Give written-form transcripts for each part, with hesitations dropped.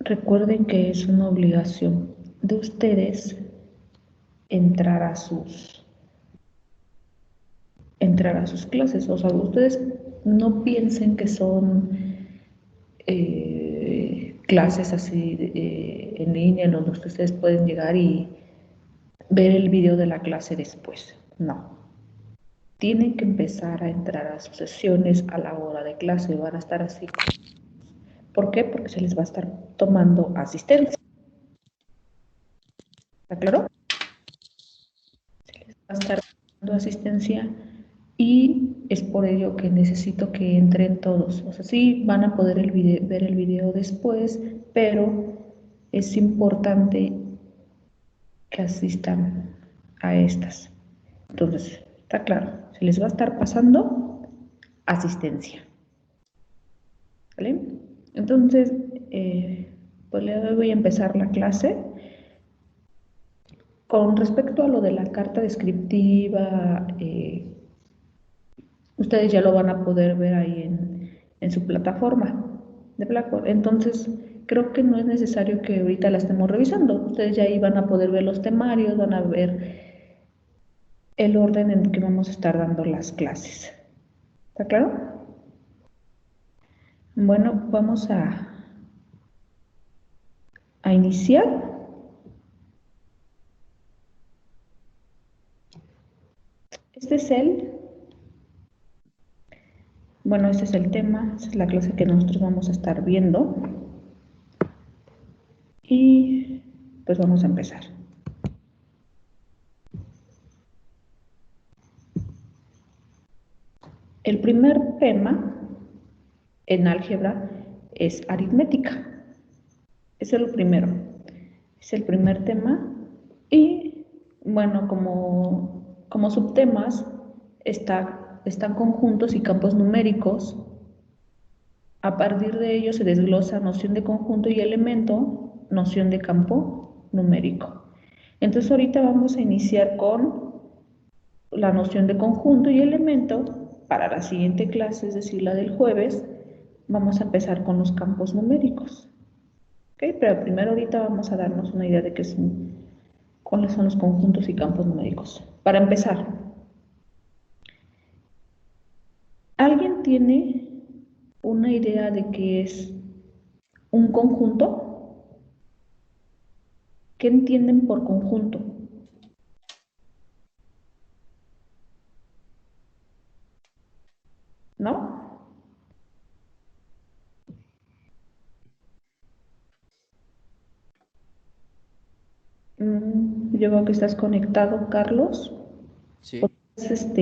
recuerden que es una obligación de ustedes entrar a sus clases. O sea, ustedes no piensen que son clases así en línea en donde ustedes pueden llegar y ver el video de la clase después. No. Tienen que empezar a entrar a sus sesiones a la hora de clase. Van a estar así. ¿Por qué? Porque se les va a estar tomando asistencia. ¿Está claro? Se les va a estar dando asistencia y es por ello que necesito que entren todos. O sea, sí van a poder ver el video después, pero es importante que asistan a estas. Entonces, está claro, se les va a estar pasando asistencia. ¿Vale? Entonces, pues le voy a empezar la clase. Con respecto a lo de la carta descriptiva, ustedes ya lo van a poder ver ahí en su plataforma de Blackboard. Entonces, creo que no es necesario que ahorita la estemos revisando. Ustedes ya ahí van a poder ver los temarios, van a ver el orden en que vamos a estar dando las clases. ¿Está claro? Bueno, vamos a iniciar. Este es este es el tema, esta es la clase que nosotros vamos a estar viendo. Y pues vamos a empezar. El primer tema en álgebra es aritmética. Ese es lo primero. Es el primer tema. Y bueno, como subtemas están conjuntos y campos numéricos. A partir de ello se desglosa noción de conjunto y elemento, noción de campo numérico. Entonces ahorita vamos a iniciar con la noción de conjunto y elemento. Para la siguiente clase, es decir, la del jueves, vamos a empezar con los campos numéricos. ¿Okay? Pero primero ahorita vamos a darnos una idea de cuáles son los conjuntos y campos numéricos. Para empezar, ¿alguien tiene una idea de qué es un conjunto? ¿Qué entienden por conjunto? ¿No? Yo veo que estás conectado, Carlos. Sí. ¿Puedes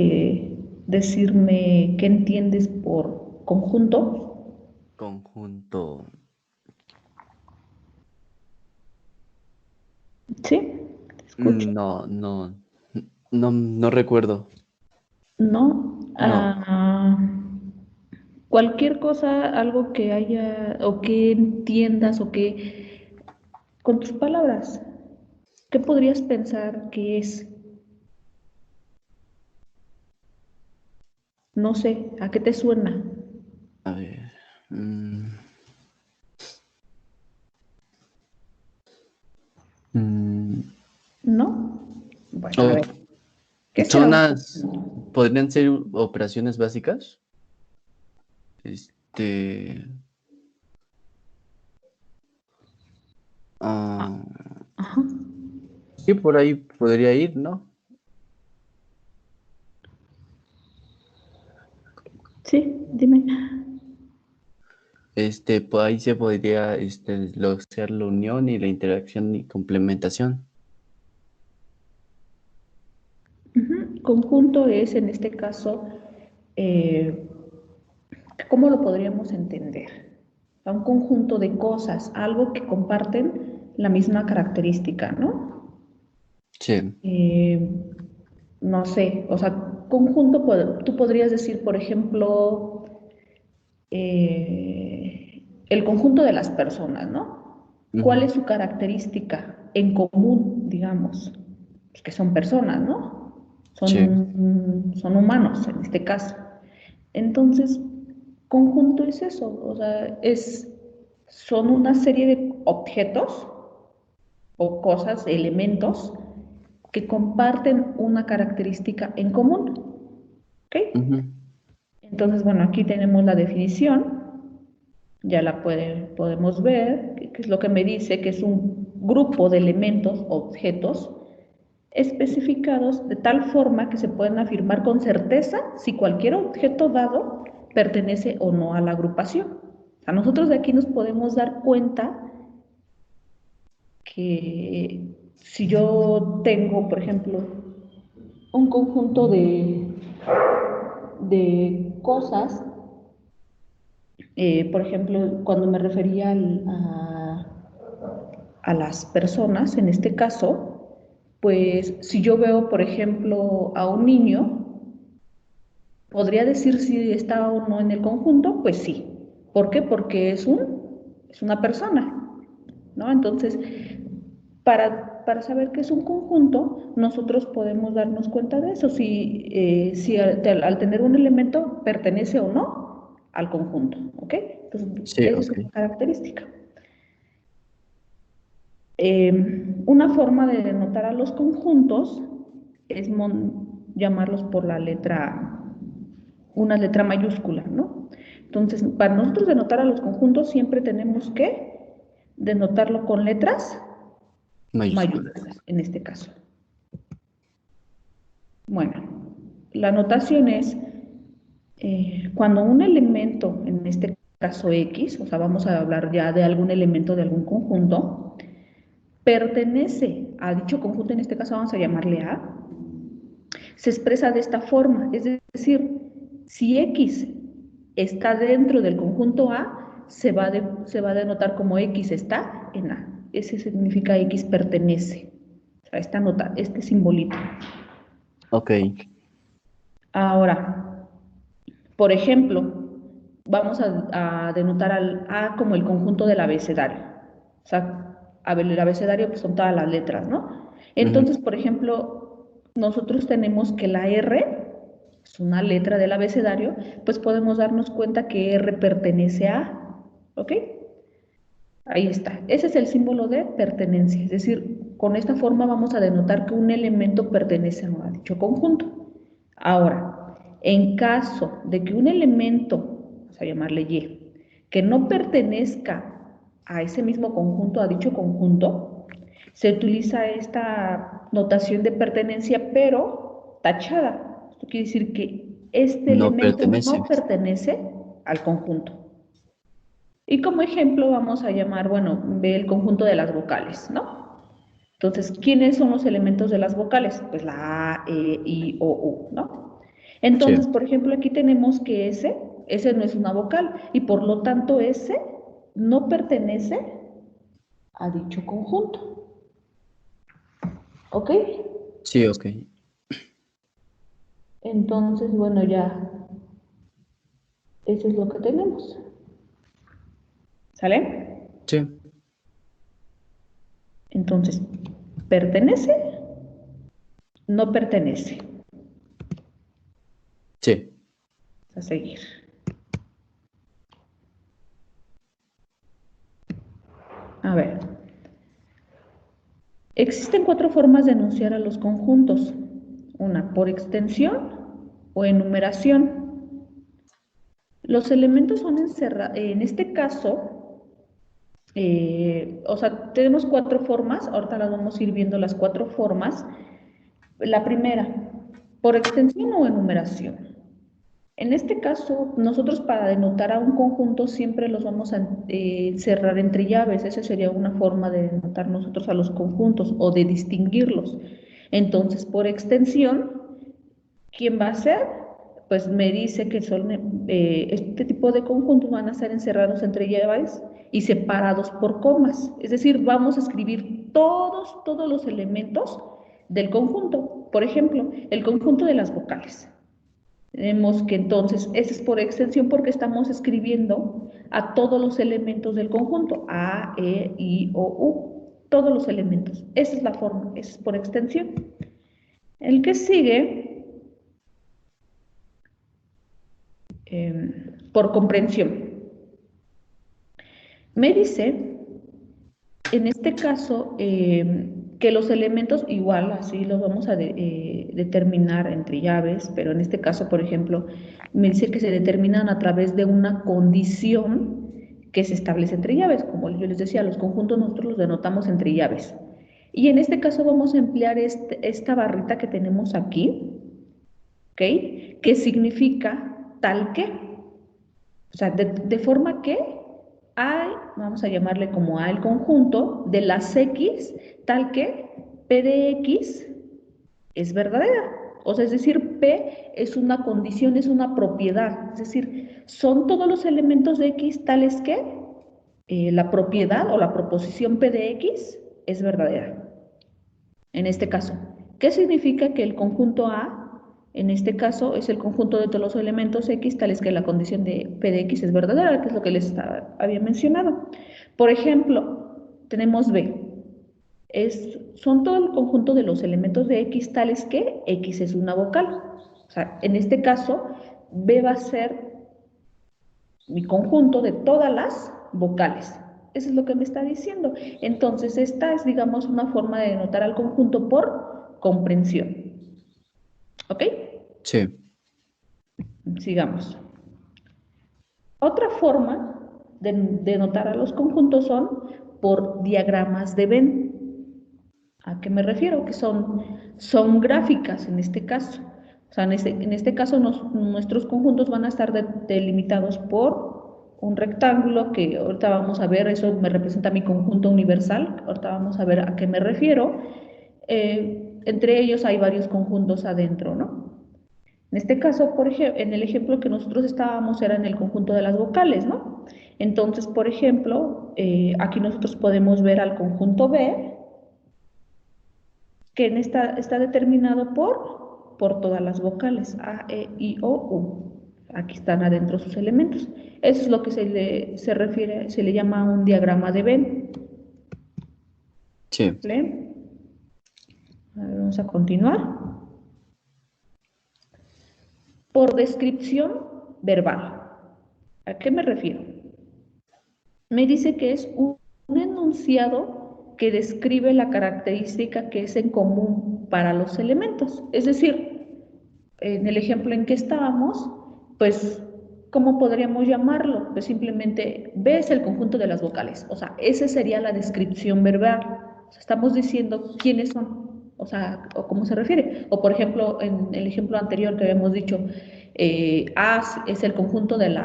decirme qué entiendes por conjunto? Conjunto. ¿Sí? ¿Te escucho? No recuerdo. ¿No? No. Cualquier cosa, algo que haya, o que entiendas, o que, con tus palabras, ¿qué podrías pensar que es? No sé, ¿a qué te suena? A ver. ¿No? Bueno, a Oh, ver, ¿qué será son un las. conjunto? ¿Podrían ser operaciones básicas? Este. ah, Ajá, sí, por ahí podría ir, ¿no? sí, dime. Pues ahí se podría desglosar la unión y la interacción y complementación. Conjunto es, en este caso, eh, ¿cómo lo podríamos entender? Un conjunto de cosas, algo que comparten la misma característica, ¿no? Sí. No sé, o sea, conjunto, tú podrías decir, por ejemplo, el conjunto de las personas, ¿no? ¿Cuál Ujú. es su característica en común, digamos? Pues que son personas, ¿no? Sí. Son humanos en este caso. Entonces, conjunto es eso, o sea, son una serie objetos o cosas, elementos que comparten una característica en común. ¿Ok? Entonces, bueno, aquí tenemos la definición, ya la podemos ver, que es lo que me dice, que es un grupo de elementos o objetos especificados de tal forma que se pueden afirmar con certeza si cualquier objeto dado pertenece o no a la agrupación. O sea, nosotros de aquí nos podemos dar cuenta que si yo tengo, por ejemplo, un conjunto de cosas, por ejemplo, cuando me refería a las personas, en este caso, pues si yo veo, por ejemplo, a un niño, ¿podría decir si está o no en el conjunto? Pues sí. ¿Por qué? Porque es una persona, ¿no? Entonces, para saber que es un conjunto, nosotros podemos darnos cuenta de eso, si al tener un elemento pertenece o no al conjunto, ¿ok? Entonces, Sí, esa es ok. una característica. Una forma de denotar a los conjuntos es llamarlos por una letra mayúscula, ¿no? Entonces, para nosotros denotar a los conjuntos siempre tenemos que denotarlo con letras Mayúsculas. mayúsculas, en este caso. Bueno, la notación es cuando un elemento, en este caso X, o sea, vamos a hablar ya de algún elemento de algún conjunto, pertenece a dicho conjunto, en este caso vamos a llamarle A, se expresa de esta forma, es decir, si X está dentro del conjunto A, se va a denotar como X está en A. Ese significa X pertenece. O sea, esta nota, este simbolito. Ok, Ahora, por ejemplo, vamos a denotar al A como el conjunto del abecedario. O sea, el abecedario pues, son todas las letras, ¿no? Entonces, por ejemplo, nosotros tenemos que la R es una letra del abecedario, pues podemos darnos cuenta que R pertenece a, ¿ok? Ahí está. Ese es el símbolo de pertenencia, es decir, con esta forma vamos a denotar que un elemento pertenece a dicho conjunto. Ahora, en caso de que un elemento, vamos a llamarle Y, que no pertenezca a ese mismo conjunto, a dicho conjunto, se utiliza esta notación de pertenencia, pero tachada. Esto quiere decir que este no elemento no pertenece. pertenece al conjunto. Y como ejemplo vamos a llamar, bueno, ve el conjunto de las vocales, ¿no? Entonces, ¿quiénes son los elementos de las vocales? Pues la A, E, I, O, U, ¿no? Sí, Entonces, por ejemplo, aquí tenemos que ese no es una vocal y por lo tanto ese no pertenece a dicho conjunto, ¿ok? sí, ok. Entonces, bueno, ya eso es lo que tenemos, ¿sale? Sí, Entonces, ¿pertenece? No pertenece. sí. A seguir. A ver. Existen 4 formas de enunciar a los conjuntos. Una por extensión o enumeración. Los elementos son encerrados, en este caso, o sea, tenemos 4 formas, ahorita las vamos a ir viendo las 4 formas. La primera, por extensión o enumeración. En este caso, nosotros para denotar a un conjunto siempre los vamos a cerrar entre llaves. Esa sería una forma de denotar nosotros a los conjuntos o de distinguirlos. Entonces, por extensión, ¿quién va a ser? Pues me dice que son este tipo de conjuntos van a ser encerrados entre llaves y separados por comas. Es decir, vamos a escribir todos los elementos del conjunto. Por ejemplo, el conjunto de las vocales. Tenemos que entonces, ese es por extensión porque estamos escribiendo a todos los elementos del conjunto, A, E, I, O, U, todos los elementos. Esa es la forma, esa es por extensión. El que sigue, por comprensión. Me dice en este caso, que los elementos igual, así los vamos a determinar entre llaves, pero en este caso, por ejemplo, me dice que se determinan a través de una condición que se establece entre llaves. Como yo les decía, los conjuntos nosotros los denotamos entre llaves. Y en este caso vamos a emplear esta barrita que tenemos aquí, ¿ok? Que significa tal que. O sea, de forma que hay, vamos a llamarle como A el conjunto de las X, tal que P de X es verdadera. O sea, es decir, P es una condición, es una propiedad. Es decir, son todos los elementos de X tales que la propiedad o la proposición P de X es verdadera. En este caso, ¿qué significa que el conjunto A, en este caso, es el conjunto de todos los elementos X, tales que la condición de P de X es verdadera, que es lo que les había mencionado? Por ejemplo, tenemos B. Son todo el conjunto de los elementos de X, tales que X es una vocal. O sea, en este caso, B va a ser mi conjunto de todas las vocales. Eso es lo que me está diciendo. Entonces, esta es, digamos, una forma de denotar al conjunto por comprensión. ¿Ok? Sí. Sigamos. Otra forma de denotar a los conjuntos son por diagramas de Venn. ¿A qué me refiero? Que son gráficas en este caso. O sea, en este caso nuestros conjuntos van a estar delimitados por un rectángulo que ahorita vamos a ver, eso me representa mi conjunto universal, ahorita vamos a ver a qué me refiero. Entre ellos hay varios conjuntos adentro, ¿no? En este caso, por ejemplo, en el ejemplo que nosotros estábamos era en el conjunto de las vocales, ¿no? Entonces, por ejemplo, aquí nosotros podemos ver al conjunto B, que está determinado por todas las vocales, A, E, I, O, U. Aquí están adentro sus elementos. Eso es lo que se refiere, se le llama un diagrama de Venn. Sí. ¿Vale? Vamos a continuar. Por descripción verbal. ¿A qué me refiero? Me dice que es un enunciado que describe la característica que es en común para los elementos. Es decir, en el ejemplo en que estábamos, pues, ¿cómo podríamos llamarlo? Pues simplemente B es el conjunto de las vocales. O sea, esa sería la descripción verbal. O sea, estamos diciendo quiénes son, o sea, o cómo se refiere. O por ejemplo, en el ejemplo anterior que habíamos dicho, A es el conjunto del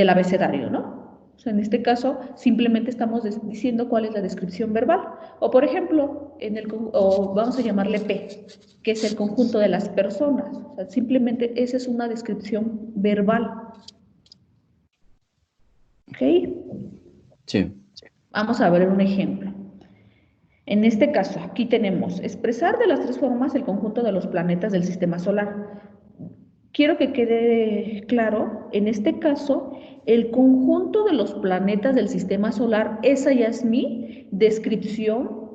abecedario, ¿no? O sea, en este caso, simplemente estamos diciendo cuál es la descripción verbal. O por ejemplo, o vamos a llamarle P, que es el conjunto de las personas. O sea, simplemente esa es una descripción verbal. ¿Ok? Sí. Vamos a ver un ejemplo. En este caso, aquí tenemos expresar de las tres formas el conjunto de los planetas del sistema solar. Quiero que quede claro, en este caso, el conjunto de los planetas del sistema solar, esa ya es mi descripción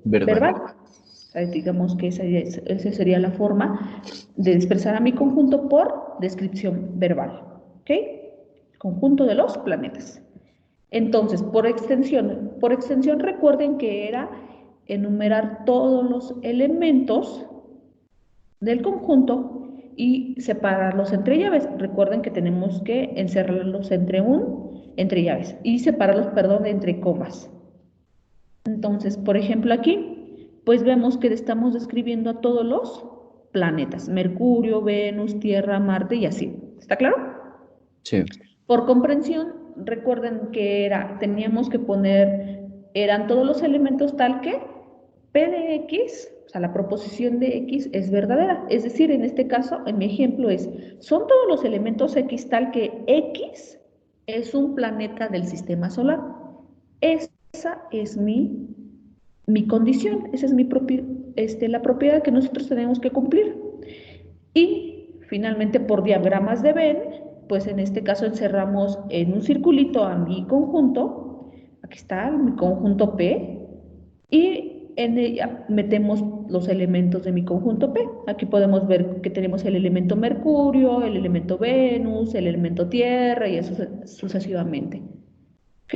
verbal. O sea, digamos que esa sería la forma de expresar a mi conjunto por descripción verbal. ¿Ok? Conjunto de los planetas. Entonces, por extensión recuerden que era enumerar todos los elementos del conjunto y separarlos entre llaves. Recuerden que tenemos que encerrarlos entre llaves y separarlos, perdón, entre comas. Entonces, por ejemplo, aquí, pues vemos que estamos describiendo a todos los planetas: Mercurio, Venus, Tierra, Marte y así. ¿Está claro? Sí. Por comprensión, recuerden que teníamos que poner, eran todos los elementos tal que P de X, o sea, la proposición de X es verdadera. Es decir, en este caso, en mi ejemplo son todos los elementos X tal que X es un planeta del sistema solar. Esa es mi condición, esa es la propiedad que nosotros tenemos que cumplir. Y finalmente, por diagramas de Venn, pues en este caso encerramos en un circulito a mi conjunto, aquí está mi conjunto P, y en ella metemos los elementos de mi conjunto P. Aquí podemos ver que tenemos el elemento Mercurio, el elemento Venus, el elemento Tierra y eso sucesivamente. ¿Ok?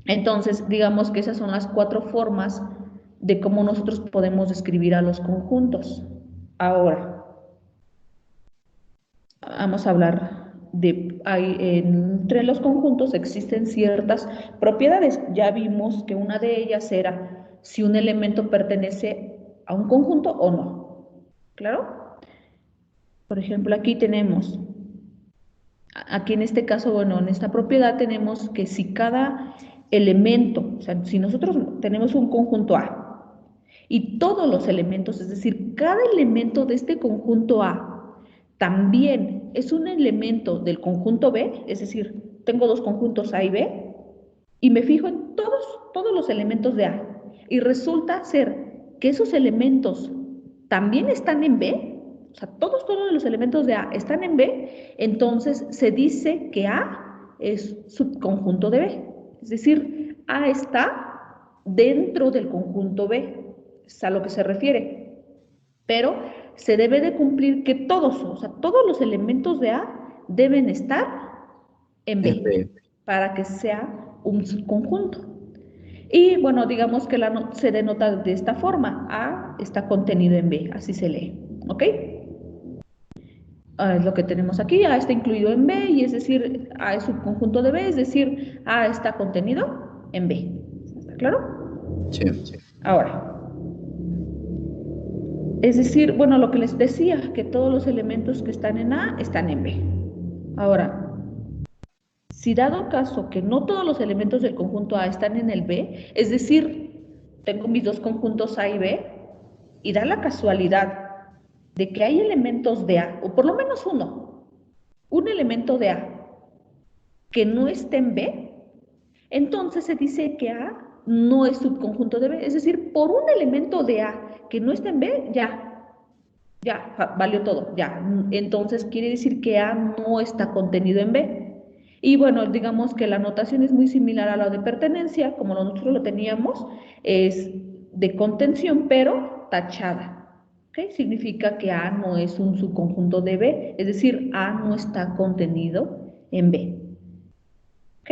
Entonces, digamos que esas son las 4 formas de cómo nosotros podemos describir a los conjuntos. Ahora, vamos a hablar entre los conjuntos existen ciertas propiedades. Ya vimos que una de ellas era si un elemento pertenece a un conjunto o no. ¿Claro? Por ejemplo, aquí en este caso, bueno, en esta propiedad tenemos que si cada elemento, o sea, si nosotros tenemos un conjunto A y todos los elementos, es decir, cada elemento de este conjunto A también es un elemento del conjunto B, es decir, tengo dos conjuntos A y B, y me fijo en todos los elementos de A, y resulta ser que esos elementos también están en B, o sea, todos los elementos de A están en B, entonces se dice que A es subconjunto de B, es decir, A está dentro del conjunto B, es a lo que se refiere, pero se debe de cumplir que o sea, todos los elementos de A deben estar en B para que sea un subconjunto. Y bueno, digamos que se denota de esta forma, A está contenido en B, así se lee, ¿ok? Es lo que tenemos aquí, A está incluido en B, y es decir, A es subconjunto de B, es decir, A está contenido en B. ¿Está claro? Sí. Ahora, es decir, bueno, lo que les decía, que todos los elementos que están en A están en B. Ahora, si dado caso que no todos los elementos del conjunto A están en el B, es decir, tengo mis dos conjuntos A y B, y da la casualidad de que hay elementos de A, o por lo menos un elemento de A que no esté en B, entonces se dice que A no es subconjunto de B, es decir, por un elemento de A que no esté en B, ya, valió todo, ya. Entonces quiere decir que A no está contenido en B. Y bueno, digamos que la notación es muy similar a la de pertenencia, como nosotros lo teníamos, es de contención, pero tachada. ¿Okay? Significa que A no es un subconjunto de B, es decir, A no está contenido en B. ¿Ok?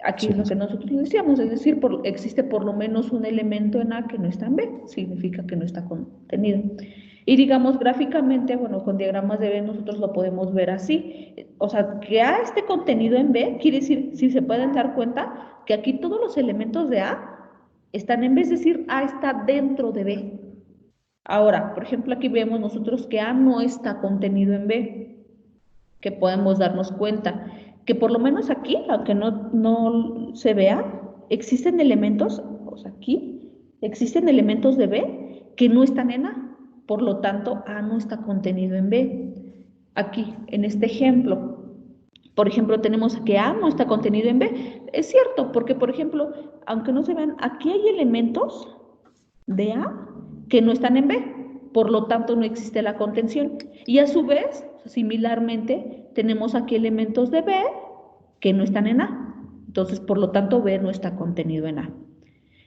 Aquí Sí. es lo que nosotros decíamos, es decir, existe por lo menos un elemento en A que no está en B, significa que no está contenido. Y digamos gráficamente, bueno, con diagramas de B nosotros lo podemos ver así, o sea, que A esté contenido en B, quiere decir, si se pueden dar cuenta, que aquí todos los elementos de A están en B, es decir, A está dentro de B. Ahora, por ejemplo, aquí vemos nosotros que A no está contenido en B, que podemos darnos cuenta que por lo menos aquí, aunque no se vea, existen elementos, o sea, aquí existen elementos de B que no están en A, por lo tanto A no está contenido en B. Aquí, en este ejemplo, por ejemplo, tenemos que A no está contenido en B. Es cierto, porque por ejemplo, aunque no se vean, aquí hay elementos de A que no están en B, por lo tanto no existe la contención. Y a su vez, similarmente, tenemos aquí elementos de B que no están en A. Entonces, por lo tanto, B no está contenido en A.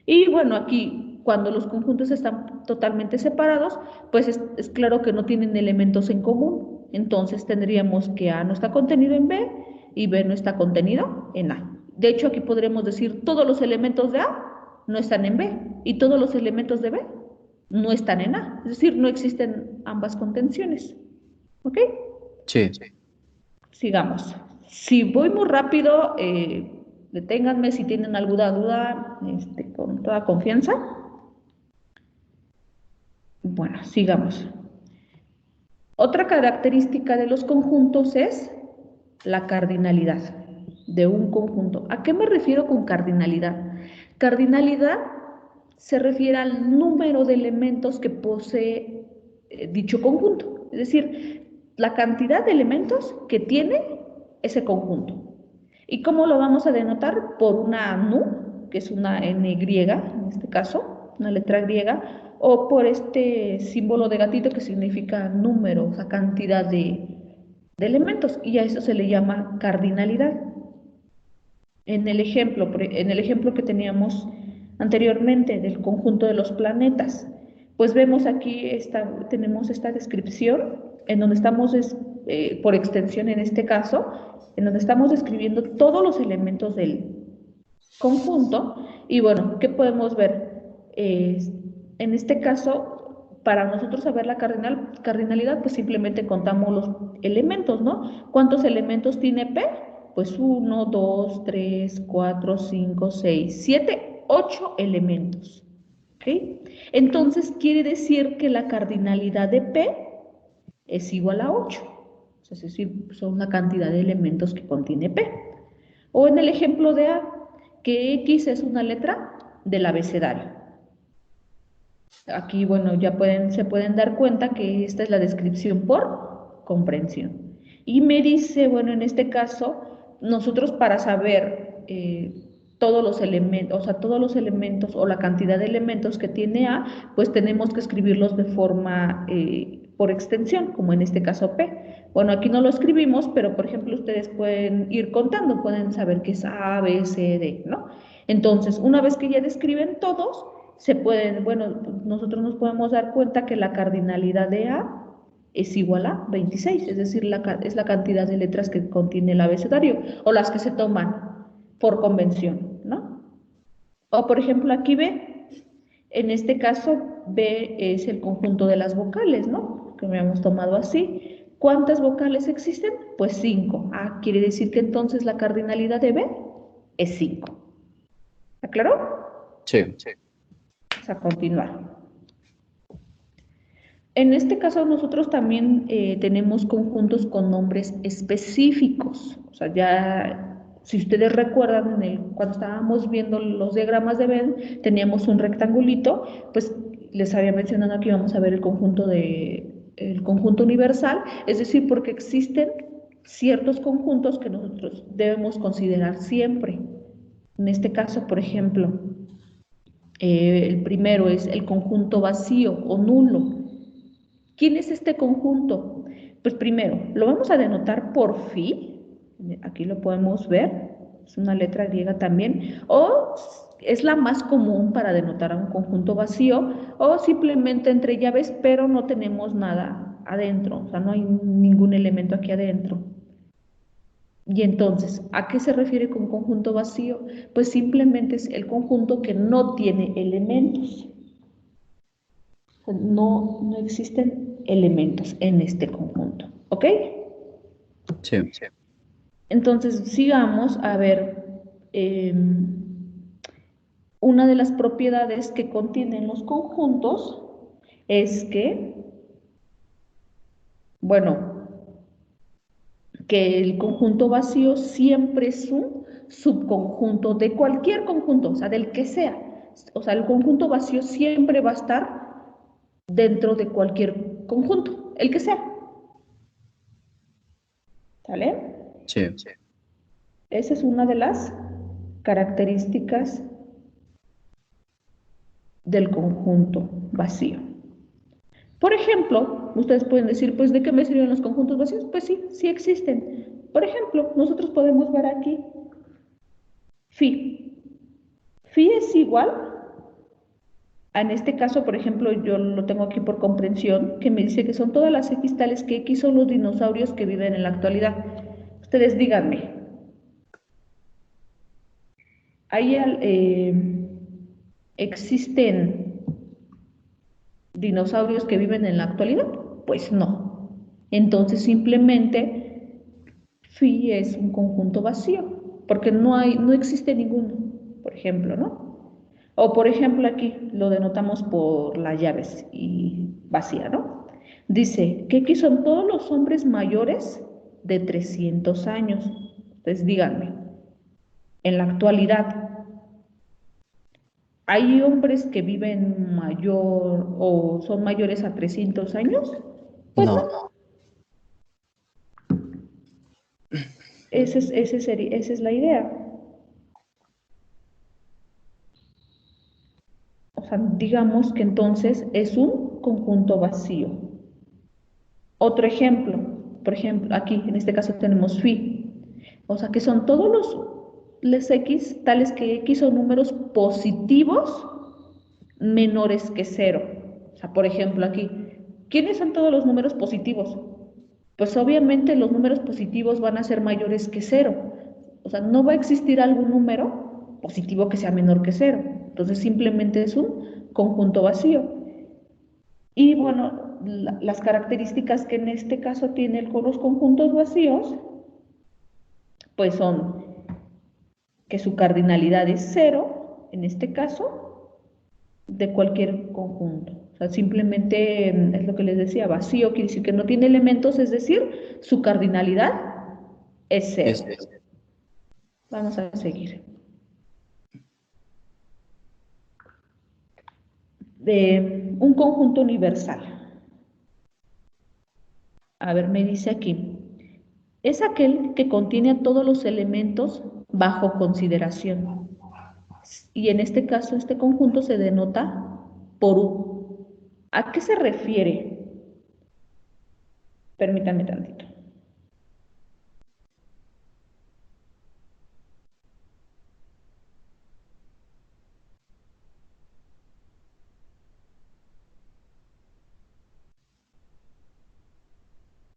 Y bueno, aquí, cuando los conjuntos están totalmente separados, pues es claro que no tienen elementos en común. Entonces, tendríamos que A no está contenido en B y B no está contenido en A. De hecho, aquí podremos decir todos los elementos de A no están en B y todos los elementos de B no están en A. Es decir, no existen ambas contenciones. ¿Ok? Sí. Sigamos. Si voy muy rápido, deténganme si tienen alguna duda, con toda confianza. Bueno, sigamos. Otra característica de los conjuntos es la cardinalidad de un conjunto. ¿A qué me refiero con cardinalidad? Cardinalidad se refiere al número de elementos que posee dicho conjunto, es decir, la cantidad de elementos que tiene ese conjunto. ¿Y cómo lo vamos a denotar? Por una nu, que es una n griega, en este caso, una letra griega, o por este símbolo de gatito que significa número, o sea, cantidad de elementos, y a eso se le llama cardinalidad. En el ejemplo que teníamos anteriormente del conjunto de los planetas, pues vemos aquí tenemos esta descripción en donde estamos, por extensión en este caso, en donde estamos describiendo todos los elementos conjunto. Y bueno, ¿qué podemos ver? En este caso, para nosotros saber la cardinalidad, pues simplemente contamos los elementos, ¿no? ¿Cuántos elementos tiene P? Pues 1, 2, 3, 4, 5, 6, 7, 8 elementos. ¿Ok? Entonces quiere decir que la cardinalidad de P es igual a 8. Es decir, son la cantidad de elementos que contiene P. O en el ejemplo de A, que X es una letra del abecedario. Aquí, bueno, ya se pueden dar cuenta que esta es la descripción por comprensión. Y me dice, bueno, en este caso, nosotros para saber todos los elementos, o sea, todos los elementos o la cantidad de elementos que tiene A, pues tenemos que escribirlos de forma por extensión, como en este caso P. Bueno, aquí no lo escribimos, pero por ejemplo ustedes pueden ir contando, pueden saber qué es A, B, C, D, ¿no? Entonces, una vez que ya describen todos, se pueden, bueno, nosotros nos podemos dar cuenta que la cardinalidad de A es igual a 26, es decir, es la cantidad de letras que contiene el abecedario, o las que se toman por convención, ¿no? O por ejemplo aquí B, en este caso B es el conjunto de las vocales, ¿no? Que me hemos tomado así. ¿Cuántas vocales existen? Pues 5. Ah, quiere decir que entonces la cardinalidad de B es 5. ¿Aclaró? Sí. Vamos a continuar. En este caso nosotros también tenemos conjuntos con nombres específicos. O sea, ya, si ustedes recuerdan, cuando estábamos viendo los diagramas de Venn, teníamos un rectangulito, pues les había mencionado que íbamos a ver el conjunto universal, es decir, porque existen ciertos conjuntos que nosotros debemos considerar siempre. En este caso, por ejemplo, el primero es el conjunto vacío o nulo. ¿Quién es este conjunto? Pues primero, lo vamos a denotar por phi, aquí lo podemos ver, es una letra griega también, o es la más común para denotar a un conjunto vacío, o simplemente entre llaves, pero no tenemos nada adentro, o sea, no hay ningún elemento aquí adentro. Y entonces, ¿a qué se refiere con conjunto vacío? Pues simplemente es el conjunto que no tiene elementos. No existen elementos en este conjunto, ¿ok? Sí. Entonces, sigamos a ver una de las propiedades que contienen los conjuntos es que, bueno, que el conjunto vacío siempre es un subconjunto de cualquier conjunto, o sea, del que sea. O sea, el conjunto vacío siempre va a estar dentro de cualquier conjunto, el que sea. ¿Sale? Sí. Esa es una de las características del conjunto vacío. Por ejemplo, ustedes pueden decir, pues, ¿de qué me sirven los conjuntos vacíos? Pues sí, sí existen. Por ejemplo, nosotros podemos ver aquí phi. Phi es igual, en este caso, por ejemplo, yo lo tengo aquí por comprensión, que me dice que son todas las X tales que X son los dinosaurios que viven en la actualidad. Ustedes díganme, ¿existen dinosaurios que viven en la actualidad? Pues no. Entonces simplemente phi es un conjunto vacío, porque no existe ninguno, por ejemplo, ¿no? O por ejemplo aquí lo denotamos por las llaves y vacía, ¿no? Dice que aquí son todos los hombres mayores de 300 años. Entonces díganme, en la actualidad, ¿hay hombres que viven mayor o son mayores a 300 años? Pues No. no, esa es la idea. O sea, digamos que entonces es un conjunto vacío. Otro ejemplo, por ejemplo, aquí en este caso tenemos phi. O sea, que son todos los x, tales que x son números positivos menores que cero. O sea, por ejemplo, aquí, ¿quiénes son todos los números positivos? Pues obviamente los números positivos van a ser mayores que cero. O sea, no va a existir algún número positivo que sea menor que 0. Entonces simplemente es un conjunto vacío. Y bueno, las características que en este caso tiene los conjuntos vacíos, pues son que su cardinalidad es 0, en este caso, de cualquier conjunto. O sea, simplemente es lo que les decía, vacío quiere decir que no tiene elementos, es decir, su cardinalidad es 0. Vamos a seguir. De un conjunto universal. A ver, me dice aquí, es aquel que contiene todos los elementos bajo consideración. Y en este caso, este conjunto se denota por U. ¿A qué se refiere? Permítame tantito.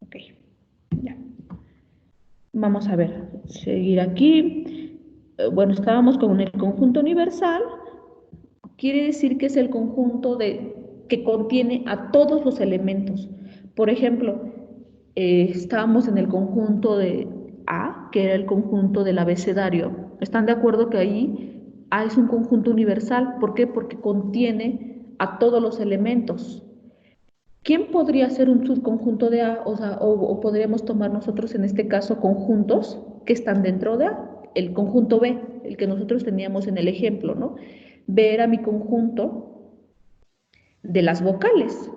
Ok, ya. Vamos a ver, seguir aquí. Bueno, estábamos con el conjunto universal. Quiere decir que es el conjunto que contiene a todos los elementos. Por ejemplo, estábamos en el conjunto de A, que era el conjunto del abecedario. ¿Están de acuerdo que ahí A es un conjunto universal? ¿Por qué? Porque contiene a todos los elementos. ¿Quién podría ser un subconjunto de A? O sea, o podríamos tomar nosotros en este caso conjuntos que están dentro de A. El conjunto B, el que nosotros teníamos en el ejemplo, ¿no? B era mi conjunto de las vocales.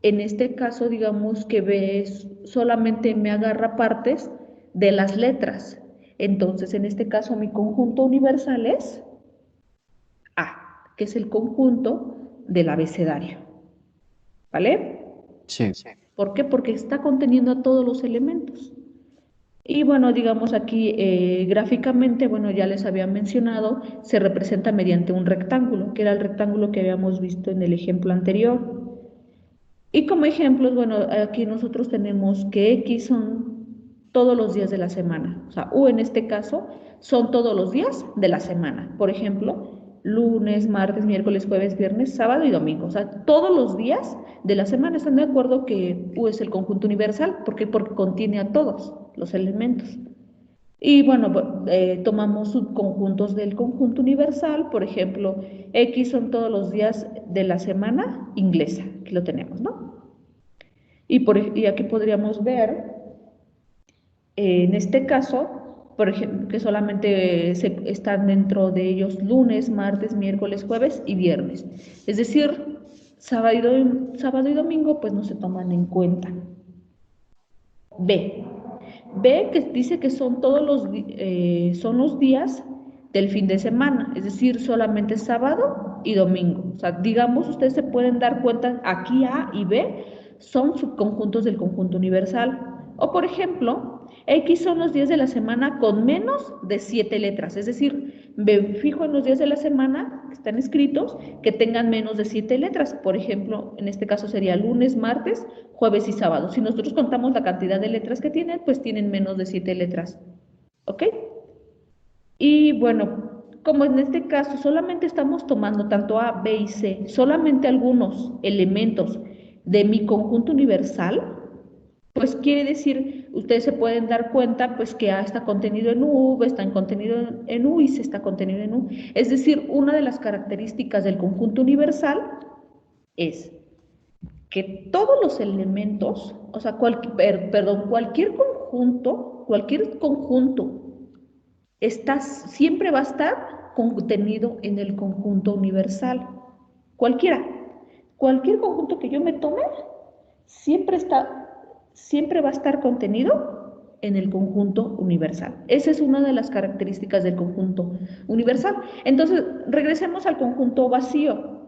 En este caso, digamos que B solamente me agarra partes de las letras. Entonces, en este caso, mi conjunto universal es A, que es el conjunto del abecedario. ¿Vale? Sí. ¿Por qué? Porque está conteniendo a todos los elementos. Y bueno, digamos aquí gráficamente, bueno, ya les había mencionado, se representa mediante un rectángulo, que era el rectángulo que habíamos visto en el ejemplo anterior. Y como ejemplos, bueno, aquí nosotros tenemos que X son todos los días de la semana. O sea, U en este caso son todos los días de la semana. Por ejemplo, lunes, martes, miércoles, jueves, viernes, sábado y domingo. O sea, todos los días de la semana. ¿Están de acuerdo que U es el conjunto universal? ¿Por qué? Porque contiene a todos los elementos. Y bueno, tomamos subconjuntos del conjunto universal, por ejemplo, X son todos los días de la semana inglesa, aquí lo tenemos, ¿no? Y aquí podríamos ver, en este caso, por ejemplo, que solamente están dentro de ellos lunes, martes, miércoles, jueves y viernes. Es decir, sábado y domingo pues no se toman en cuenta. B. B que dice que son son los días del fin de semana, es decir, solamente sábado y domingo. O sea, digamos, ustedes se pueden dar cuenta, aquí A y B son subconjuntos del conjunto universal. O por ejemplo, X son los días de la semana con menos de 7 letras, es decir, me fijo en los días de la semana que están escritos que tengan menos de 7 letras. Por ejemplo, en este caso sería lunes, martes, jueves y sábado. Si nosotros contamos la cantidad de letras que tienen, pues tienen menos de 7 letras. ¿Ok? Y bueno, como en este caso solamente estamos tomando tanto A, B y C, solamente algunos elementos de mi conjunto universal, pues quiere decir, ustedes se pueden dar cuenta pues que A está contenido en U, B está contenido en U y C está contenido en U. Es decir, una de las características del conjunto universal es que todos los elementos, o sea, cualquier conjunto siempre va a estar contenido en el conjunto universal. Cualquiera. Cualquier conjunto que yo me tome, siempre va a estar contenido en el conjunto universal. Esa es una de las características del conjunto universal. Entonces, regresemos al conjunto vacío.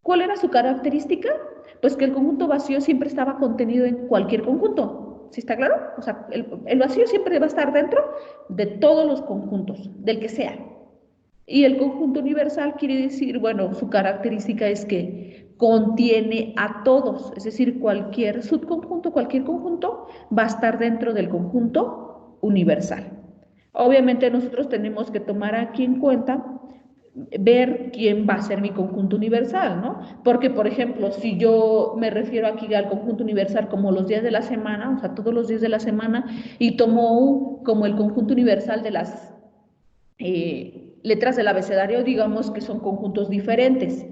¿Cuál era su característica? Pues que el conjunto vacío siempre estaba contenido en cualquier conjunto. ¿Sí está claro? O sea, el vacío siempre va a estar dentro de todos los conjuntos, del que sea. Y el conjunto universal quiere decir, bueno, su característica es que contiene a todos, es decir, cualquier subconjunto, cualquier conjunto va a estar dentro del conjunto universal. Obviamente nosotros tenemos que tomar aquí en cuenta ver quién va a ser mi conjunto universal, ¿no? Porque, por ejemplo, si yo me refiero aquí al conjunto universal como los días de la semana, o sea, todos los días de la semana, y tomo como el conjunto universal de las letras del abecedario, digamos que son conjuntos diferentes.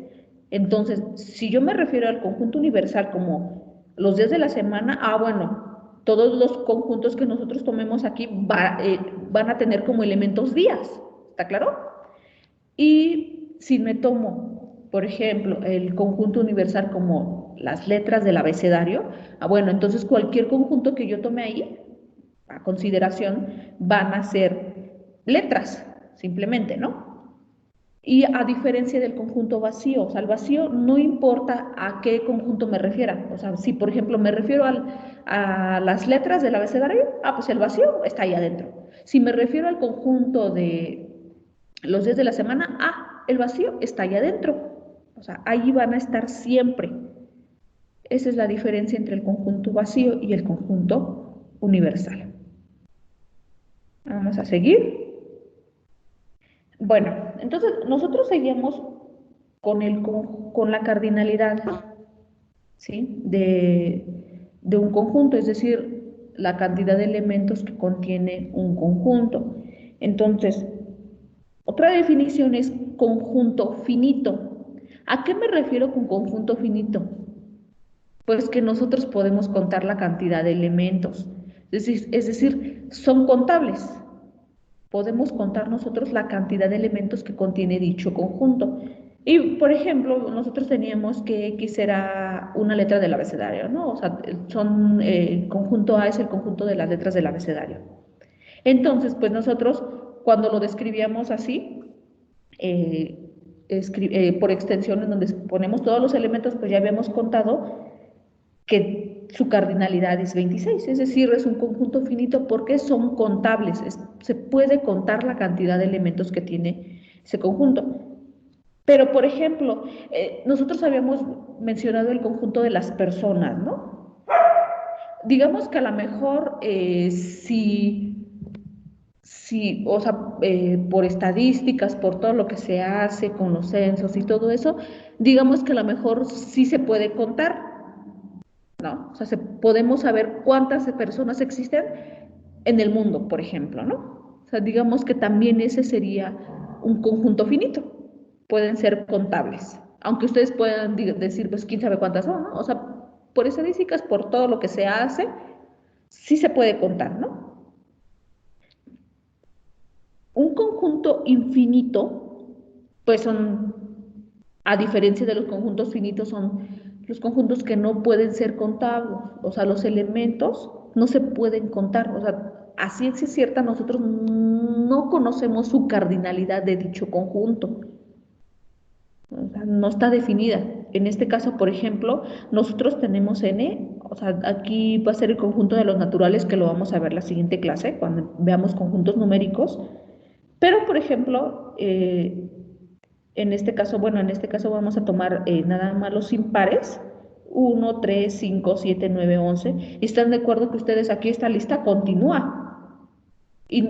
Entonces, si yo me refiero al conjunto universal como los días de la semana, bueno, todos los conjuntos que nosotros tomemos aquí van a tener como elementos días, ¿está claro? Y si me tomo, por ejemplo, el conjunto universal como las letras del abecedario, bueno, entonces cualquier conjunto que yo tome ahí, a consideración, van a ser letras, simplemente, ¿no? Y a diferencia del conjunto vacío, o sea, el vacío no importa a qué conjunto me refiera. O sea, si por ejemplo me refiero a las letras del abecedario, pues el vacío está ahí adentro. Si me refiero al conjunto de los días de la semana, el vacío está ahí adentro. O sea, ahí van a estar siempre. Esa es la diferencia entre el conjunto vacío y el conjunto universal. Vamos a seguir. Bueno, entonces nosotros seguimos con la cardinalidad, ¿sí? de un conjunto, es decir, la cantidad de elementos que contiene un conjunto. Entonces, otra definición es conjunto finito. ¿A qué me refiero con conjunto finito? Pues que nosotros podemos contar la cantidad de elementos, es decir, son contables. Podemos contar nosotros la cantidad de elementos que contiene dicho conjunto. Y, por ejemplo, nosotros teníamos que X era una letra del abecedario, ¿no? O sea, el conjunto A es el conjunto de las letras del abecedario. Entonces, pues nosotros, cuando lo describíamos así, por extensión, en donde ponemos todos los elementos, pues ya habíamos contado que su cardinalidad es 26, es decir, es un conjunto finito porque son contables, se puede contar la cantidad de elementos que tiene ese conjunto. Pero, por ejemplo, nosotros habíamos mencionado el conjunto de las personas, ¿no? Digamos que a lo mejor o sea, por estadísticas, por todo lo que se hace con los censos y todo eso, digamos que a lo mejor sí se puede contar, ¿no? O sea, podemos saber cuántas personas existen en el mundo, por ejemplo, ¿no? O sea, digamos que también ese sería un conjunto finito. Pueden ser contables. Aunque ustedes puedan decir, pues, quién sabe cuántas son, ¿no? O sea, por estadísticas, por todo lo que se hace, sí se puede contar, ¿no? Un conjunto infinito, pues son, a diferencia de los conjuntos finitos, son los conjuntos que no pueden ser contables, o sea, los elementos no se pueden contar, o sea, a ciencia cierta nosotros no conocemos su cardinalidad de dicho conjunto, o sea, no está definida. En este caso, por ejemplo, nosotros tenemos n, o sea, aquí va a ser el conjunto de los naturales, que lo vamos a ver la siguiente clase, cuando veamos conjuntos numéricos, pero, por ejemplo, en este caso, vamos a tomar nada más los impares, 1, 3, 5, 7, 9, 11. ¿Están de acuerdo que ustedes aquí esta lista continúa? Y